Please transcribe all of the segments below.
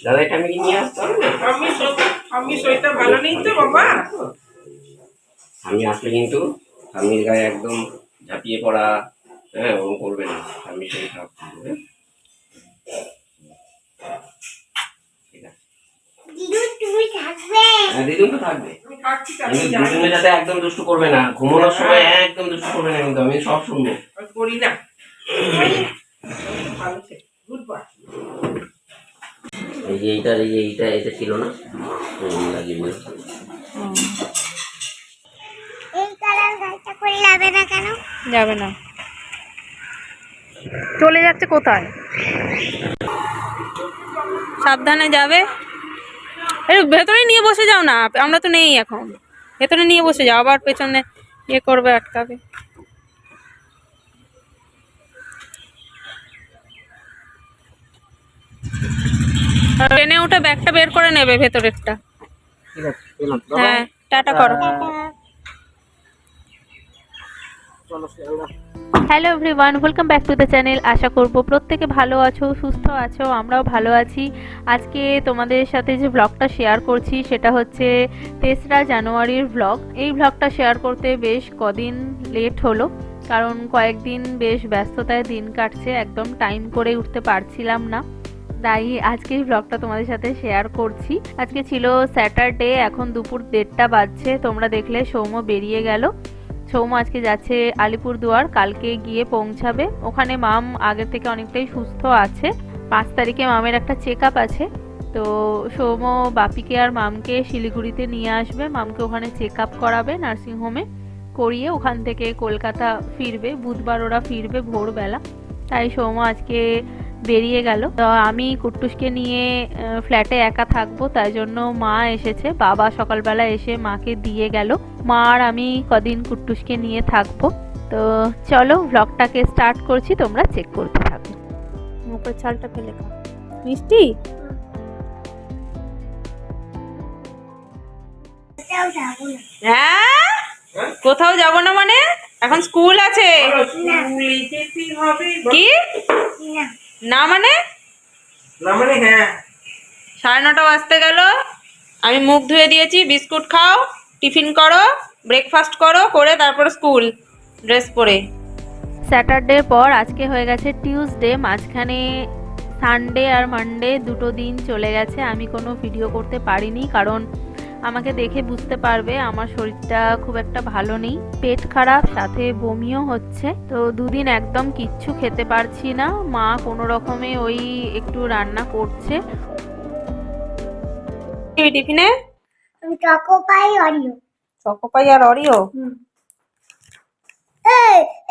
দাদা এটা আমি নিয়ে আসতে হবে না। আমি শরীরটা ভালো নেই তো বাবা। আমি আসলে কিন্তু স্বামীর গায়ে একদম ঝাঁপিয়ে পড়া, হ্যাঁ ও করবে না। আমি শরীর খারাপ করবো। দিদুন তো থাকবে, দুজনে যাতে একদম দুষ্টু করবে না, ঘুমানোর সময় একদম দুষ্টু করবে না, কিন্তু আমি সব শুনবো। করি না, ভালো থেকে গুড বয়। এই যে এইটা ছিল না, লাগিয়ে দিল। এই কালার গাড়িটা করে যাবে না কেন? যাবে না, চলে যাচ্ছে কোথায়? সাবধানে যাবে। এই ভেতরে নিয়ে বসে যাও না, আমরা তো নেই এখন। ভেতরে নিয়ে বসে যাও, আবার পেছনে ইয়ে করবে, আটকাবে। ট্রেনে উঠে ব্যাগটা বের করে নেবে ভেতরেরটা। হ্যাঁ, টাটা করো। Hello everyone, welcome back to the channel. আশা করব প্রত্যেকে ভালো আছো, সুস্থ আছো, আমরাও ভালো আছি। আজকে তোমাদের সাথে যে ব্লগটা শেয়ার করছি সেটা হচ্ছে 3রা জানুয়ারির ব্লগ। এই ব্লগটা শেয়ার করতে বেশ কদিন লেট হলো, কারণ কয়েকদিন বেশ ব্যস্ততায় দিন কাটছে, একদম টাইম করে উঠতে পারছিলাম না, তাই আজকে এই ব্লগটা তোমাদের সাথে শেয়ার করছি। আজকে ছিল স্যাটারডে, এখন দুপুর 1:30টা বাজছে। তোমরা দেখলে সৌম্য বেরিয়ে গেল। সৌম্য আজকে যাচ্ছে আলিপুরদুয়ার, কালকে গিয়ে পৌঁছাবে ওখানে। মাম আগের থেকে অনেকটাই সুস্থ আছে। 5 তারিখে মামের একটা চেক আপ আছে, তো সৌম্য বাপিকে আর মামকে শিলিগুড়িতে নিয়ে আসবে। মামকে ওখানে চেক আপ করাবে নার্সিংহোমে, করিয়ে ওখান থেকে কলকাতা ফিরবে। বুধবার ওরা ফিরবে ভোরবেলা, তাই সৌম্য আজকে বেরিয়ে গেল। তো আমি কুট্টুসকে নিয়ে ফ্ল্যাটে একা থাকবো, তাই জন্য মা এসেছে। বাবা সকালবেলা এসে মাকে দিয়ে গেল। মা আর আমি কদিন কুট্টুসকে নিয়ে থাকবো। তো চলো ব্লগটাকে স্টার্ট করছি, তোমরা চেক করতে থাকো। মুখের ছালটা ফেলে খাও। মিষ্টি হ্যাঁ, কোথাও যাবো না মানে? এখন স্কুল আছে। কি না মানে? হ্যাঁ, 9:30 বাজতে গেল। আমি মুখ ধুয়ে দিয়েছি। বিস্কুট খাও, টিফিন করো, ব্রেকফাস্ট করো, করে তারপরে স্কুল ড্রেস পরে। স্যাটারডের পর আজকে হয়ে গেছে টিউসডে। মাঝখানে সানডে আর মানডে দুটো দিন চলে গেছে, আমি কোনো ভিডিও করতে পারিনি, কারণ আমাকে দেখে বুঝতে পারবে আমার শরীরটা খুব একটা ভালো নেই। পেট খারাপ, সাথে বমিও হচ্ছে। তো দুদিন একদম কিচ্ছু খেতে পারছি না। মা কোনো রকমে ওই একটু রান্না করছে। টিফিনে choco pie Oreo. Choco pie আর অরিও।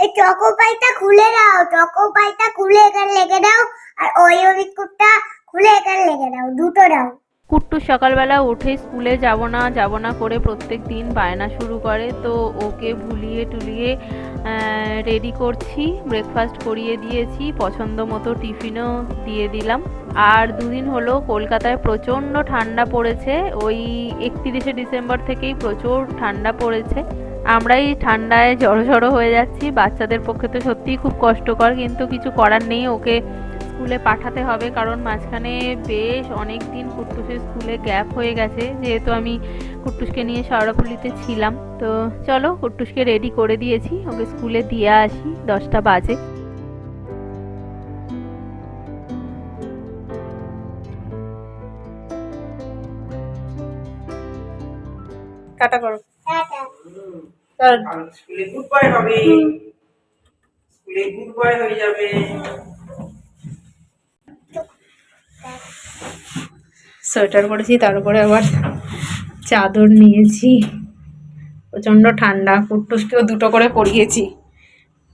এই চকো পাইটা খুলে দাও, চকো পাইটা খুলে এখানে লেগে দাও, আর ওরিও বিস্কুটটা খুলে এখানে লেগে দাও, দুটো দাও। কুট্টু সকালবেলা উঠে স্কুলে যাব না করে প্রত্যেক দিন বায়না শুরু করে। তো ওকে ভুলিয়ে টুলিয়ে রেডি করছি, ব্রেকফাস্ট করিয়ে দিয়েছি, পছন্দ মতো টিফিনও দিয়ে দিলাম। আর দুদিন হলো কলকাতায় প্রচণ্ড ঠান্ডা পড়েছে। ওই 31শে ডিসেম্বর থেকেই প্রচুর ঠান্ডা পড়েছে। আমরাই ঠান্ডায় জড়ো হয়ে যাচ্ছি। বাচ্চাদের পক্ষে তো সত্যিই খুব কষ্টকর, কিন্তু কিছু করার নেই, ওকে স্কুলে পাঠাতে হবে, কারণ মাঝখানে বেশ অনেক দিন কুট্টুসের স্কুলে গ্যাপ হয়ে গেছে, যেহেতু আমি কুট্টুসকে নিয়ে শেওড়াফুলিতে ছিলাম। তো চলো কুট্টুসকে রেডি করে দিয়েছি, ওকে স্কুলে দিয়ে আসি, 10টা বাজে। টাটা করো। স্কুলে গুড বয় হবে, স্কুলে গুড বয় হয়ে যাবে। সোয়েটার পরেছি, তার উপরে আবার চাদর নিয়েছি। প্রচন্ড ঠান্ডা। কুট্টুসকেও দুটো করে পরিয়েছি,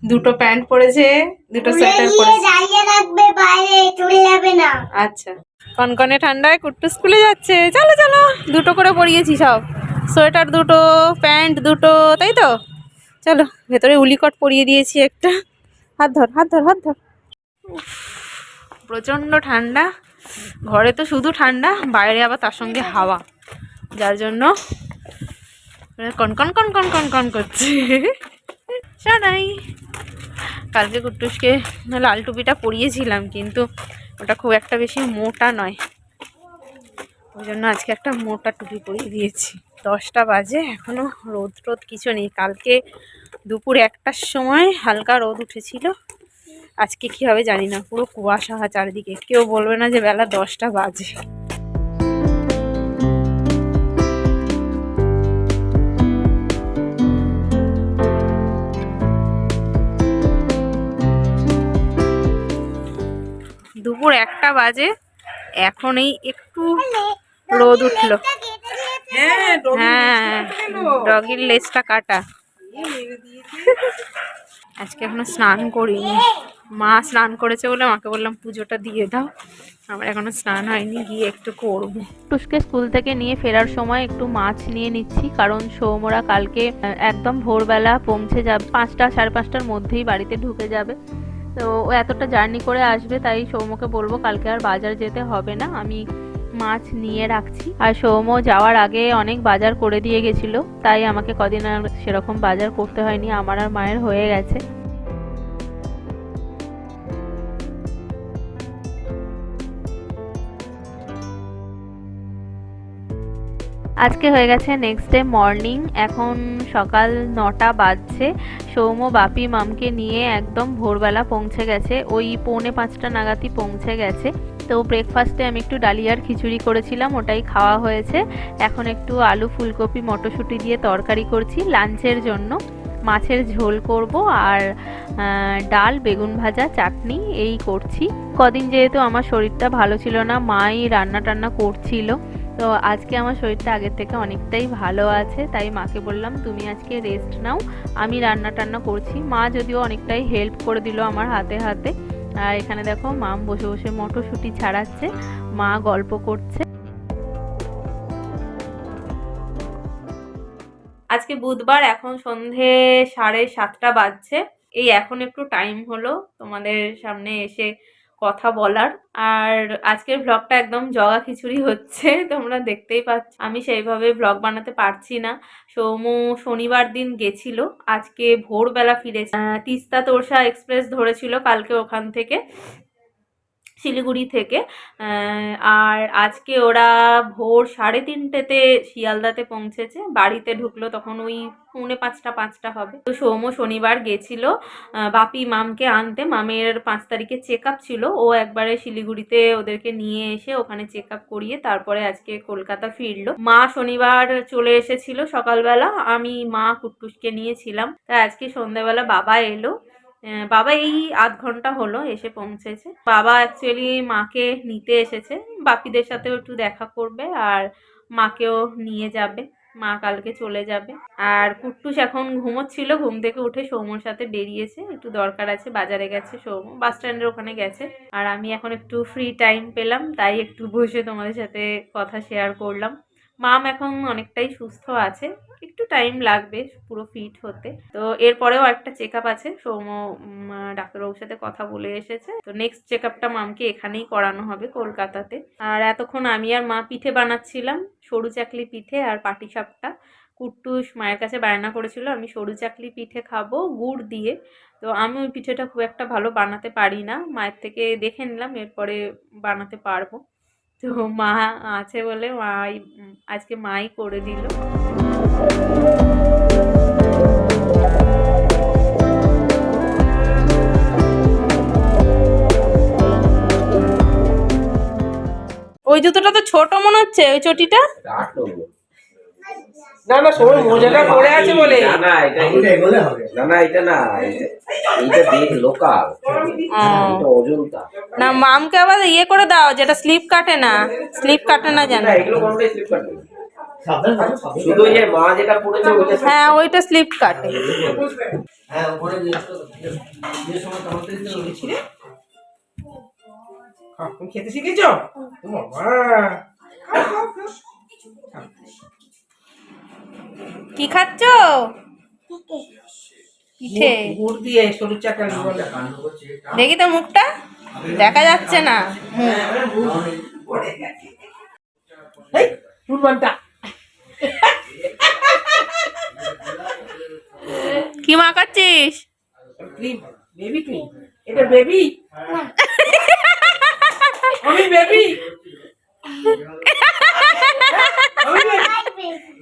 দুটো প্যান্ট পরেছে, দুটো সোয়েটার পরেছে। দাঁড়িয়ে রাখবে, বাইরে চলে যাবে না। আচ্ছা, কনকনে ঠান্ডায় কুট্টু স্কুলে যাচ্ছে। চলো চলো, দুটো করে পরিয়েছি সব, সোয়েটার দুটো, প্যান্ট দুটো, তাই তো। চলো, ভেতরে উলিকট পরিয়ে দিয়েছি একটা। হাত ধর হাত ধর হাত ধর। প্রচণ্ড ঠান্ডা, ঘরে তো শুধু ঠান্ডা, বাইরে আবার তার সঙ্গে হাওয়া, যার জন্য কনকন কনকন কনকন করছে। শোনাই, কালকে কুট্টুসকে লাল টুপিটা পরিয়েছিলাম, কিন্তু ওটা খুব একটা বেশি মোটা নয়, ওই জন্য আজকে একটা মোটা টুপি পরিয়ে দিয়েছি। 10টা বাজে, এখনো রোদ টোদ কিছু নেই। কালকে দুপুর 1টার সময় হালকা রোদ উঠেছিল, আজকে কি হবে জানি না। পুরো কুয়াশা চারিদিকে, কেউ বলবে না যে বেলা 10টা বাজে। দুপুর 1টা বাজে, এখন এই একটু রোদ উঠলো। হ্যাঁ হ্যাঁ, ডগির লেজটা কাটা। আজকে এখনো স্নান করিনি, মা স্নান করেছে বলে মাকে বললাম পুজোটা দিয়ে দাও। আমার এখনো স্নান হয়নি, গিয়ে একটু করবো। টুসকে স্কুল থেকে নিয়ে ফেরার সময় একটু মাছ নিয়ে নিচ্ছি, কারণ সৌমরা কালকে একদম ভোরবেলা পৌঁছে যাবে, 5টা সাড়ে 5টার মধ্যেই বাড়িতে ঢুকে যাবে। তো ও এতটা জার্নি করে আসবে, তাই সৌমকে বলবো কালকে আর বাজার যেতে হবে না, আমি মাছ নিয়ে রাখছি। আর সৌম যাওয়ার আগে অনেক বাজার করে দিয়ে গেছিলো, তাই আমাকে কদিন আর সেরকম বাজার করতে হয়নি, আমার আর মায়ের হয়ে গেছে। আজকে হয়ে গেছে নেক্সট ডে মর্নিং, এখন সকাল 9টা বাজছে। সৌম বাপি মামকে নিয়ে একদম ভোরবেলা পৌঁছে গেছে, ওই 4:45 নাগাদই পৌঁছে গেছে। তো ব্রেকফাস্টে আমি একটু ডালিয়ার খিচুড়ি করেছিলাম, ওটাই খাওয়া হয়েছে। এখন একটু আলু ফুলকপি মটরশুঁটি দিয়ে তরকারি করছি। লাঞ্চের জন্য মাছের ঝোল করব আর ডাল, বেগুন ভাজা, চাটনি এই করছি। কদিন যেহেতু আমার শরীরটা ভালো ছিল না, মাই রান্না টান্না করছিল, তো আজকে আমার শরীরটা আগের থেকে অনেকটাই ভালো আছে, তাই মাকে বললাম তুমি আজকে রেস্ট নাও, আমি রান্না টান্না করছি। মা যদিও অনেকটাই হেল্প করে দিল আমার হাতে হাতে। আর এখানে দেখো মাম বসে বসে মটরশুঁটি ছাড়াচ্ছে, মা গল্প করছে। আজকে বুধবার, এখন সন্ধে 7:30 বাজছে। এই এখন একটু টাইম হলো তোমাদের সামনে এসে কথা বলার। আর আজকের ব্লগটা একদম জগা খিচুড়ি হচ্ছে, তোমরা দেখতেই পাচ্ছ। আমি সেইভাবে ব্লগ বানাতে পারছি না। সৌমু শনিবার দিন গেছিল, আজকে ভোরবেলা ফিরেছে। তিস্তা তোরসা এক্সপ্রেস ধরেছিল কালকে ওখান থেকে, শিলিগুড়ি থেকে। আর আজকে ওরা ভোর 3:30তে শিয়ালদাতে পৌঁছেছে, বাড়িতে ঢুকলো তখন ওই 4:45 হবে। তো সৌম্য শনিবার গেছিল বাপি মামকে আনতে, মামের 5 তারিখে চেক আপ ছিল, ও একবারে শিলিগুড়িতে ওদেরকে নিয়ে এসে ওখানে চেক আপ করিয়ে তারপরে আজকে কলকাতা ফিরলো। মা শনিবার চলে এসেছিল সকালবেলা, আমি মা কুট্টুসকে নিয়েছিলাম। তাই আজকে সন্ধ্যাবেলা বাবা এলো, বাবা এই আধ ঘন্টা হলো এসে পৌঁছেছে। বাবা অ্যাকচুয়ালি মাকে নিতে এসেছে, বাপিদের সাথেও একটু দেখা করবে আর মাকেও নিয়ে যাবে, মা কালকে চলে যাবে। আর কুট্টুস এখন ঘুমোচ্ছিল, ঘুম থেকে উঠে সৌম্যর সাথে বেরিয়েছে, একটু দরকার আছে, বাজারে গেছে সৌম্য, বাস স্ট্যান্ডের ওখানে গেছে। আর আমি এখন একটু ফ্রি টাইম পেলাম, তাই একটু বসে তোমাদের সাথে কথা শেয়ার করলাম। মাম এখন অনেকটাই সুস্থ আছে, একটু টাইম লাগবে পুরো ফিট হতে। তো এরপরেও একটা চেক আপ আছে, সৌম্য ডাক্তারবাবুর সাথে কথা বলে এসেছে। তো নেক্সট চেক আপটা মামকে এখানেই করানো হবে কলকাতাতে। আর এতক্ষণ আমি আর মা পিঠে বানাচ্ছিলাম, সরু চাকলি পিঠে আর পাটিসাপটা। কুট্টুস মায়ের কাছে বায়না করেছিল আমি সরু চাকলি পিঠে খাবো গুড় দিয়ে, তো আমি ওই পিঠেটা খুব একটা ভালো বানাতে পারি না, মায়ের থেকে দেখে নিলাম, এরপরে বানাতে পারবো। তো মা আছে বলে মাই আজকে মাই করে দিল। ওই জুতোটা তো ছোট মনে হচ্ছে, ওই চটিটা। না না সবাই মোজাটা পরে আছে বলে না না এটা না না এটা না, এটা দেখ লোকাল, এটা অজন্তা। না মামকে আবার ইয়ে করে দাও, যেটা স্লিপ কাটে না, স্লিপ কাটে না জানো। এগুলো কোনটাই স্লিপ কাটে না, শুধু যে মা যেটা পড়েছে ওইটা। হ্যাঁ ওইটা স্লিপ কাটে। হ্যাঁ ওপরে যে সময় তুমি খেতে শিখেছো বাবা? কি খাচ্ছ? পিঠে গুড় দিয়ে সরু চাকলি বলে। দেখি তো মুখটা, দেখা যাচ্ছে না কি মাখাচ্ছিস? Cream, baby cream. এটা বেবি, আমি বেবি।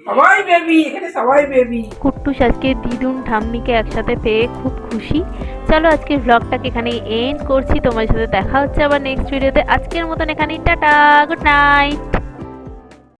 সবাই বেবি, এখানে সবাই বেবি। কুট্টুস আজকে দিদুন ঠাম্মিকে একসাথে পেয়ে খুব খুশি। চলো আজকের ব্লগটাকে এখানেই এন্ড করছি, তোমার সাথে দেখা হচ্ছে আবার নেক্সট ভিডিওতে। আজকের মতন এখানেই টাটা, গুড নাইট।